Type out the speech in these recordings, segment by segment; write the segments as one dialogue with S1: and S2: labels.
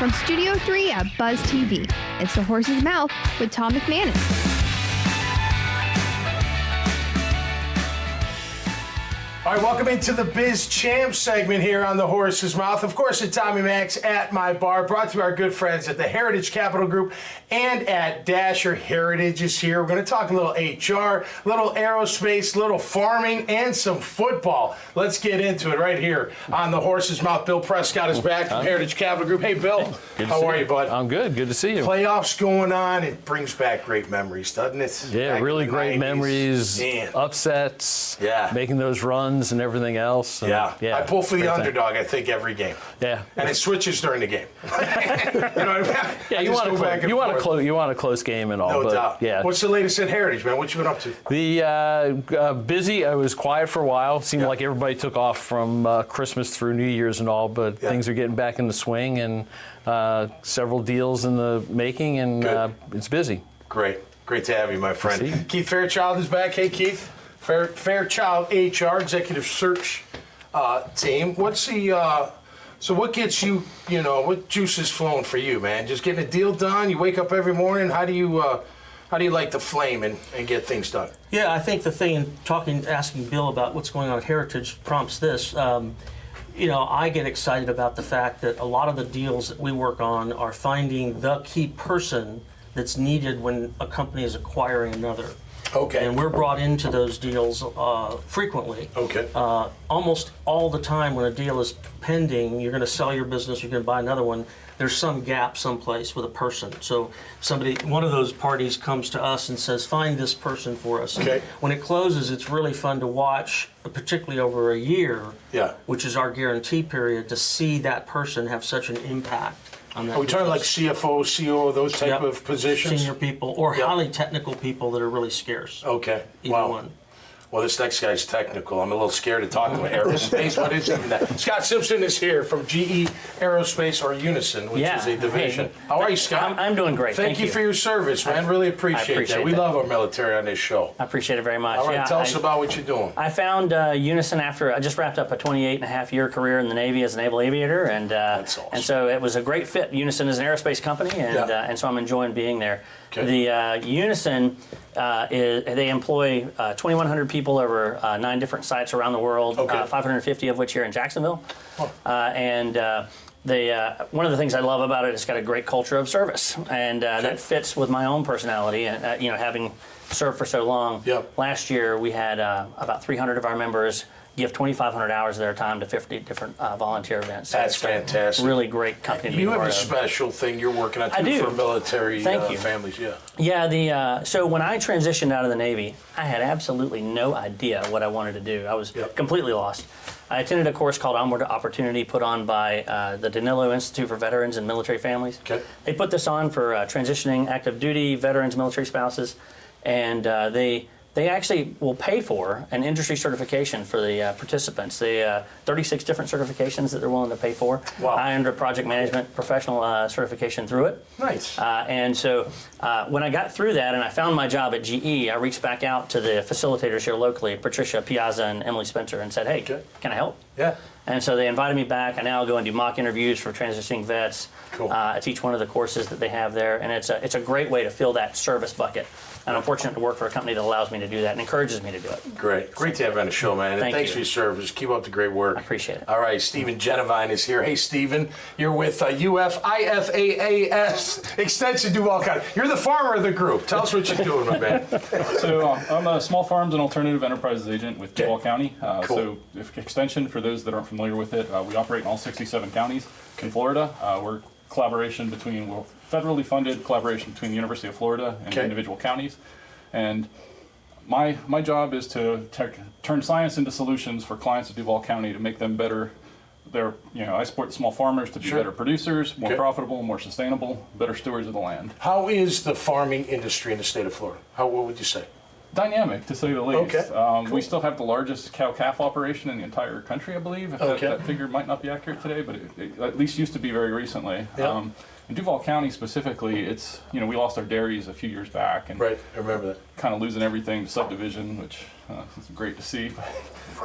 S1: From Studio 3 at Buzz TV, it's The Horse's Mouth with Tom McManus.
S2: All right, welcome into the Biz Champ segment here on The Horse's Mouth. Of course, it's Tommy Max at my bar, brought to you by our good friends at the Heritage Capital Group and at Dasher. Heritage is here. We're going to talk a little HR, a little aerospace, a little farming, and some football. Let's get into it right here on The Horse's Mouth. Bill Prescott is back from Heritage Capital Group. Hey, Bill. How are you, bud?
S3: I'm good. Good to see you.
S2: Playoffs going on. It brings back great memories, doesn't it?
S3: Yeah,
S2: Back
S3: really
S2: in the
S3: great
S2: 90s.
S3: memories,
S2: Man.
S3: upsets,
S2: Yeah.
S3: making those runs and everything else. So,
S2: Yeah. I pull for the
S3: great thing.
S2: underdog, I think, every game.
S3: Yeah.
S2: And it switches during the game. You know what I mean?
S3: Yeah, you want a close game and all.
S2: No
S3: but,
S2: doubt.
S3: Yeah.
S2: What's the latest at Heritage, man? What you been up to?
S3: The busy. I was quiet for a while. Seemed like everybody took off from Christmas through New Year's and all, but things are getting back in the swing and several deals in the making, and it's busy.
S2: Great. Great to have you, my friend.
S3: See.
S2: Keith Fairchild is back. Hey, Keith. Fairchild HR, Executive Search Team. What's the... So what gets you, what juice is flowing for you, man? Just getting a deal done? You wake up every morning? How do you light the flame and get things done?
S4: Yeah, I think the thing in asking Bill about what's going on at Heritage prompts this. I get excited about the fact that a lot of the deals that we work on are finding the key person that's needed when a company is acquiring another.
S2: Okay.
S4: And we're brought into those deals frequently.
S2: Okay.
S4: Almost all the time when a deal is pending, you're going to sell your business, you're going to buy another one, there's some gap someplace with a person. So one of those parties comes to us and says, find this person for us.
S2: Okay.
S4: When it closes, it's really fun to watch, particularly over a year, which is our guarantee period, to see that person have such an impact.
S2: Are we talking like CFO, COO, those type of positions?
S4: Senior people or highly technical people that are really scarce.
S2: Okay.
S4: Either one.
S2: Well, this next guy's technical. I'm a little scared to talk to him. Aerospace, what is even that? Scott Simpson is here from GE Aerospace, or Unison, which is a division. How are you, Scott?
S5: I'm doing great.
S2: Thank you for your service, man. Really appreciate that. We love our military on this show.
S5: I appreciate it very much.
S2: All right, tell us about what you're doing.
S5: I found Unison after I just wrapped up a 28-and-a-half-year career in the Navy as a naval aviator, and
S2: That's awesome.
S5: and so it was a great fit. Unison is an aerospace company, and so I'm enjoying being there. Okay. The Unison they employ 2,100 people over 9 different sites around the world, 550 of which here in Jacksonville. And one of the things I love about it is it's got a great culture of service, and that fits with my own personality. And having served for so long, last year we had about 300 of our members give 2,500 hours of their time to 50 different volunteer events. So
S2: that's fantastic.
S5: Really great company to be part of.
S2: You have a special thing you're working on too for military families.
S5: So when I transitioned out of the Navy, I had absolutely no idea what I wanted to do. I was completely lost. I attended a course called Onward to Opportunity, put on by the Danilo Institute for Veterans and Military Families. Okay. They put this on for transitioning active duty veterans, military spouses, and they actually will pay for an industry certification for the participants. 36 different certifications that they're willing to pay for. Wow. I earned a project management professional certification through it. Nice. And so when I got through that and I found my job at GE, I reached back out to the facilitators here locally, Patricia Piazza and Emily Spencer, and said, hey, can I help? Yeah. And so they invited me back. I now go and do mock interviews for transitioning vets. Cool. I teach one of the courses that they have there, and it's a great way to fill that service bucket. And I'm fortunate to work for a company that allows me to do that and encourages me to do it.
S2: Great. Great to have you on the show, man. And thanks for your service. Keep up the great work.
S5: I appreciate it.
S2: All right, Stephen Jennewein is here. Hey, Stephen. You're with UFIFAAS Extension Duval County. You're the farmer of the group. Tell us what you're doing, my man.
S6: So I'm a small farms and alternative enterprises agent with Duval County. So Extension, for those that aren't familiar with it, we operate in all 67 counties in Florida. We're collaboration between federally funded collaboration between the University of Florida and individual counties, and my job is to turn science into solutions for clients at Duval County to make them better. I support small farmers to be better producers, more profitable, more sustainable, better stewards of the land.
S2: How is the farming industry in the state of Florida? What would you say?
S6: Dynamic, to say the least.
S2: Okay, cool.
S6: We still have the largest cow-calf operation in the entire country, I believe. If that figure might not be accurate today, but it at least used to be very recently.
S2: Yep.
S6: In Duval County specifically, it's, we lost our dairies a few years back. And
S2: Right, I remember that.
S6: kind of losing everything to subdivision, which is great to see.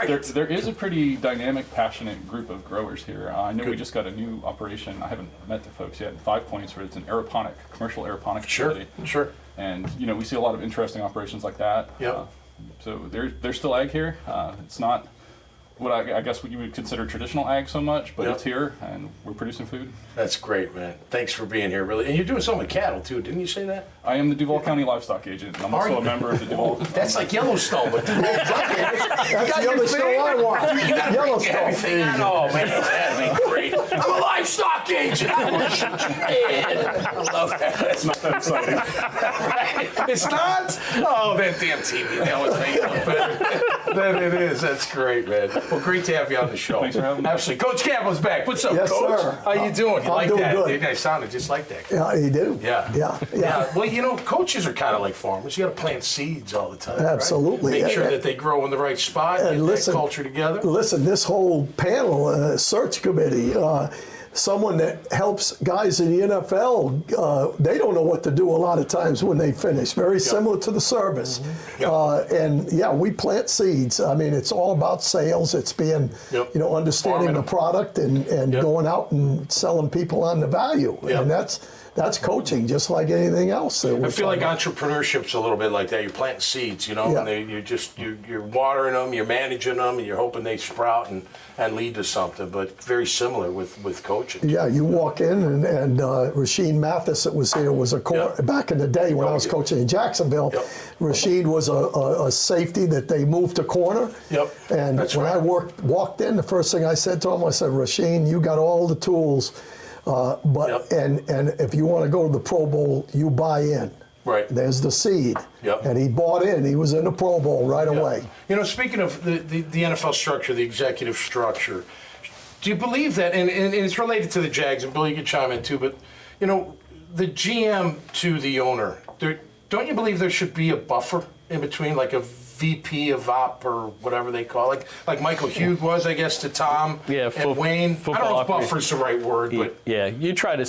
S6: There is a pretty dynamic, passionate group of growers here. I know we just got a new operation. I haven't met the folks yet. 5 Points, where it's an commercial aeroponic facility.
S2: Sure.
S6: And we see a lot of interesting operations like that.
S2: Yep.
S6: So there's still ag here. It's not what I guess what you would consider traditional ag so much, but
S2: Yep.
S6: it's here and we're producing food.
S2: That's great, man. Thanks for being here, really. And you're doing something with cattle, too. Didn't you say that?
S6: I am the Duval County livestock agent. And I'm
S2: Are
S6: also
S2: you?
S6: a member of the Duval.
S2: That's like Yellowstone, but
S7: That's the Yellowstone I want. Yellowstone.
S2: Everything. Oh, man, that'd be great. I'm a livestock agent. I want to shoot your head. I love that.
S6: It's not that exciting.
S2: It's not? Oh, that damn TV. They always make it look better than it is. That's great, man. Well, great to have you on the show.
S6: Thanks for having me.
S2: Absolutely. Coach Kaplan's back. What's up,
S7: Yes,
S2: Coach?
S7: sir.
S2: How you doing? You
S7: I'm
S2: like
S7: doing
S2: that?
S7: good.
S2: You guys sounded just like that.
S7: Yeah, you do.
S2: Yeah.
S7: Yeah.
S2: Well, coaches are kind of like farmers. You got to plant seeds all the time. right?
S7: Absolutely.
S2: Make sure that they grow in the right spot.
S7: And
S2: Get
S7: listen-
S2: that culture together.
S7: Listen, this whole panel, search committee, someone that helps guys in the NFL, they don't know what to do a lot of times when they finish. Very similar to the service. And yeah, we plant seeds. I mean, it's all about sales. It's being,
S2: Yep.
S7: understanding
S2: Farming
S7: the
S2: them.
S7: product and
S2: Yep.
S7: going out and selling people on the value.
S2: Yep.
S7: And that's coaching, just like anything else. That
S2: I
S7: we're
S2: feel like
S7: talking
S2: entrepreneurship's a little bit like that. You're planting seeds,
S7: Yeah.
S2: and you're watering them, you're managing them, and you're hoping they sprout and lead to something. But very similar with coaching.
S7: Yeah, you walk in and Rasheed Mathis that was here was
S2: Yep.
S7: back in the day when I was
S2: Yep.
S7: coaching in Jacksonville.
S2: Yep.
S7: Rasheed was a safety that they moved to corner.
S2: Yep.
S7: And
S2: That's
S7: when
S2: right.
S7: I walked in, the first thing I said to him, I said, Rasheed, you got all the tools, but
S2: Yep.
S7: and if you want to go to the Pro Bowl, you buy in.
S2: Right.
S7: There's the seed.
S2: Yep.
S7: And he bought in. He was in the Pro Bowl right away.
S2: Speaking of the NFL structure, the executive structure, do you believe that, and it's related to the Jags, and Billy, you can chime in too, but, the GM to the owner, don't you believe there should be a buffer in between, like a VP of op or whatever they call it, like Michael Hughes was, I guess, to Tom and Wayne? I don't know if buffer's the right word, but
S3: Yeah, you try to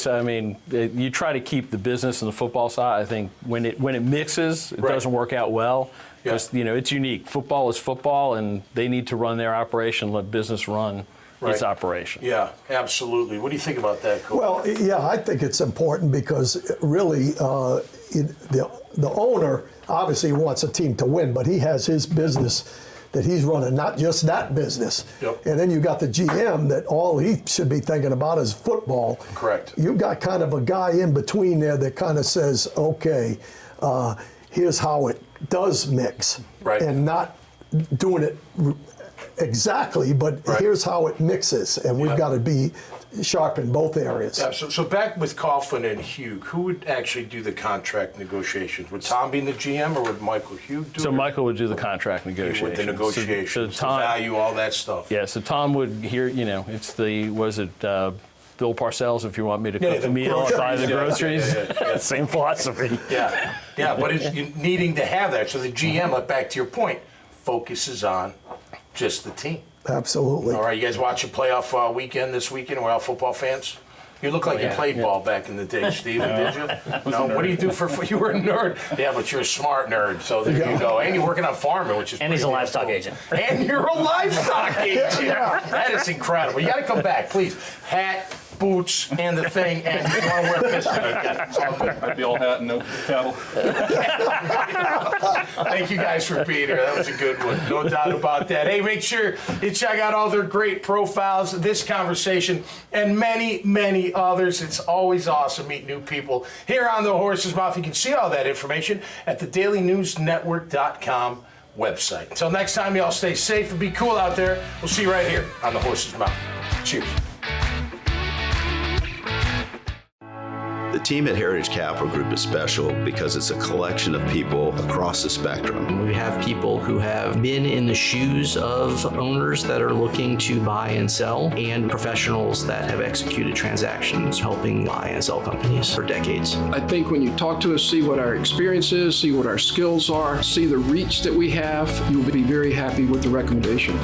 S3: keep the business and the football side. I think when it mixes, it
S2: Right.
S3: doesn't work out well.
S2: Yeah.
S3: Because, it's unique. Football is football, and they need to run their operation, let business run its
S2: Right.
S3: operation.
S2: yeah, absolutely. What do you think about that, Coach?
S7: Well, yeah, I think it's important because really the owner obviously wants a team to win, but he has his business that he's running, not just that business.
S2: Yep.
S7: And then you got the GM that all he should be thinking about is football.
S2: Correct.
S7: You've got kind of a guy in between there that kind of says, okay, here's how it does mix.
S2: Right.
S7: And not doing it exactly, but
S2: Right.
S7: here's how it mixes. And we've
S2: Yep.
S7: got to be sharp in both areas.
S2: Yeah, so back with Coughlin and Hugh, who would actually do the contract negotiations? Would Tom be the GM or would Michael Hugh do it?
S3: So Michael would do the contract negotiations.
S2: With the negotiations,
S3: So Tom,
S2: the value, all that stuff.
S3: yeah, so Tom would hear, it's Bill Parcells, if you want me to
S2: Yeah,
S3: cook
S2: the
S3: the meal,
S2: groceries,
S3: buy the
S2: yeah,
S3: groceries.
S2: yeah.
S3: Same philosophy.
S2: Yeah, but it's needing to have that. So the GM, back to your point, focuses on just the team.
S7: Absolutely.
S2: All right, you guys watch a playoff weekend this weekend? We're all football fans. You look like you played ball back in the day, Steven, did you? No, what do you do for you were a nerd? Yeah, but you're a smart nerd, so there you go. And you're working on farming, which is
S5: And he's a
S2: pretty
S5: livestock
S2: cool.
S5: agent.
S2: And you're a livestock agent. That is incredible. You got to come back, please. Hat, boots, and the thing, and you want to wear a pistol. It's all good.
S6: I'd be all hat and no cattle.
S2: Thank you guys for being here. That was a good one. No doubt about that. Hey, make sure you check out all their great profiles, this conversation, and many, many others. It's always awesome meeting new people here on The Horse's Mouth. You can see all that information at the dailynewsnetwork.com website. Until next time, y'all stay safe and be cool out there. We'll see you right here on The Horse's Mouth. Cheers.
S8: The team at Heritage Capital Group is special because it's a collection of people across the spectrum.
S9: We have people who have been in the shoes of owners that are looking to buy and sell, and professionals that have executed transactions helping buy and sell companies for decades.
S10: I think when you talk to us, see what our experience is, see what our skills are, see the reach that we have, you'll be very happy with the recommendation.